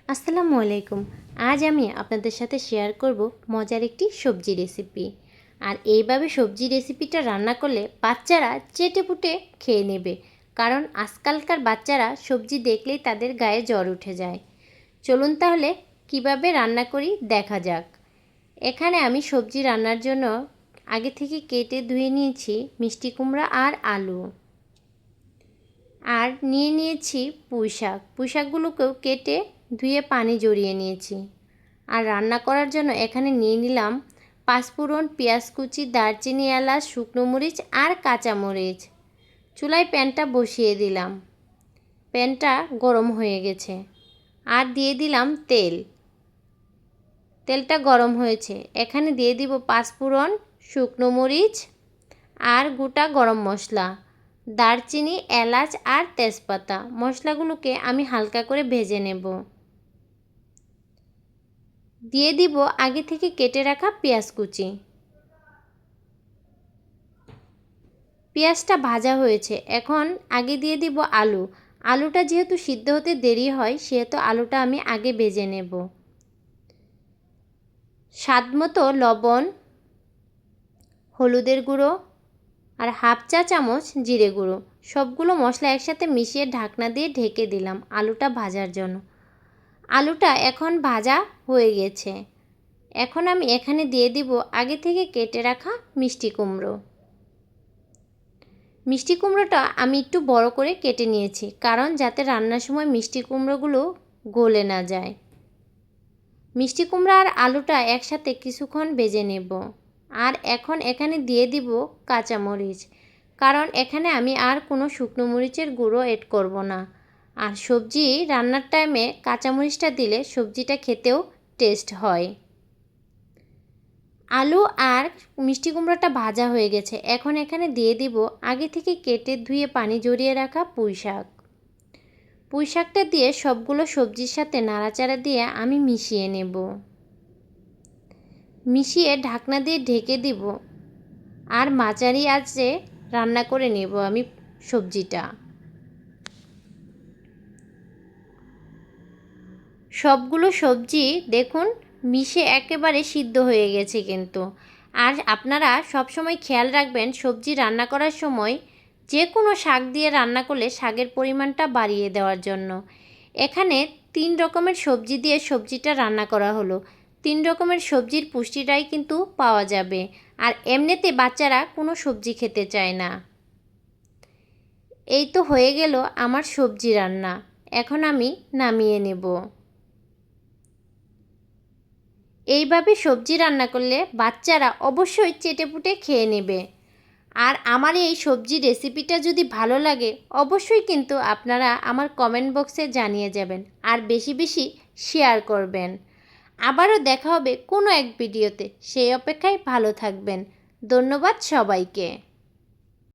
আসসালামু আলাইকুম। আজ আমি আপনাদের সাথে শেয়ার করব মজার একটি সবজি রেসিপি। আর এইভাবে সবজি রেসিপিটা রান্না করলে বাচ্চারা চেটেপুটে খেয়ে নেবে, কারণ আজকালকার বাচ্চারা সবজি দেখলেই তাদের গায়ে জ্বর উঠে যায়। চলুন তাহলে কিভাবে রান্না করি দেখা যাক। এখানে আমি সবজি রান্নার জন্য আগে থেকে কেটে ধুয়ে নিয়েছি মিষ্টি কুমড়া আর আলু, আর নিয়ে নিয়েছি পুঁইশাকগুলোকেও কেটে ধুয়ে পানি জড়িয়ে নিয়েছি। আর রান্না করার জন্য এখানে নিয়ে নিলাম পাঁচফোড়ন, পেঁয়াজ কুচি, দারচিনি, এলাচ, শুকনো মরিচ আর কাঁচামরিচ। চুলায় প্যানটা বসিয়ে দিলাম। প্যানটা গরম হয়ে গেছে, আর দিয়ে দিলাম তেলটা গরম হয়েছে। এখানে দিয়ে দিব পাঁচফোড়ন, শুকনো মরিচ আর গোটা গরম মশলা, দারচিনি, এলাচ আর তেজপাতা। মশলাগুলোকে আমি হালকা করে ভেজে নেব। দিয়ে দিব আগে থেকে কেটে রাখা পেঁয়াজ কুচি। পেঁয়াজটা ভাজা হয়েছে, এখন আগে দিয়ে দিব আলুটা যেহেতু সিদ্ধ হতে দেরি হয়, সেহেতু আলুটা আমি আগে ভেজে নেব। স্বাদমতো লবণ, হলুদের গুঁড়ো আর হাফ চা চামচ জিরে গুঁড়ো, সবগুলো মশলা একসাথে মিশিয়ে ঢাকনা দিয়ে ঢেকে দিলাম আলুটা ভাজার জন্য। আলুটা এখন ভাজা হয়ে গেছে। এখন আমি এখানে দিয়ে দিব আগে থেকে কেটে রাখা মিষ্টি কুমড়োটা আমি একটু বড় করে কেটে নিয়েছি, কারণ যাতে রান্নার সময় মিষ্টি কুমড়োগুলো গলে না যায়। মিষ্টি কুমড়া আর আলুটা একসাথে কিছুক্ষণ ভেজে নেব। আর এখন এখানে দিয়ে দিব কাঁচামরিচ, কারণ এখানে আমি আর কোনো শুকনো মরিচের গুঁড়ো এড করব না। আর সবজি রান্নার টাইমে কাঁচামরিচটা দিলে সবজিটা খেতেও টেস্ট হয়। আলু আর মিষ্টি কুমড়োটা ভাজা হয়ে গেছে। এখন এখানে দিয়ে দিব আগে থেকে কেটে ধুয়ে পানি জড়িয়ে রাখা পুঁইশাকটা দিয়ে সবগুলো সবজির সাথে নাড়াচাড়া দিয়ে আমি মিশিয়ে নেব। মিশিয়ে ঢাকনা দিয়ে ঢেকে দিব, আর মাঝারি আঁচে রান্না করে নেব আমি সবজিটা। সবগুলো সবজি দেখুন মিশে একেবারে সিদ্ধ হয়ে গেছে কিন্তু। আর আপনারা সবসময় খেয়াল রাখবেন সবজি রান্না করার সময় যে কোনো শাক দিয়ে রান্না করলে শাকের পরিমাণটা বাড়িয়ে দেওয়ার জন্য। এখানে 3 রকমের সবজি দিয়ে সবজিটা রান্না করা হলো। 3 রকমের সবজির পুষ্টিটাই কিন্তু পাওয়া যাবে। আর এমনিতে বাচ্চারা কোনো সবজি খেতে চায় না। এই তো হয়ে গেল আমার সবজি রান্না। এখন আমি নামিয়ে নেব। এইভাবে সবজি রান্না করলে বাচ্চারা অবশ্যই চেটেপুটে খেয়ে নেবে। আর আমার এই সবজি রেসিপিটা যদি ভালো লাগে, অবশ্যই কিন্তু আপনারা আমার কমেন্ট বক্সে জানিয়ে যাবেন, আর বেশি বেশি শেয়ার করবেন। আবারও দেখা হবে কোনো এক ভিডিওতে, সেই অপেক্ষায় ভালো থাকবেন। ধন্যবাদ সবাইকে।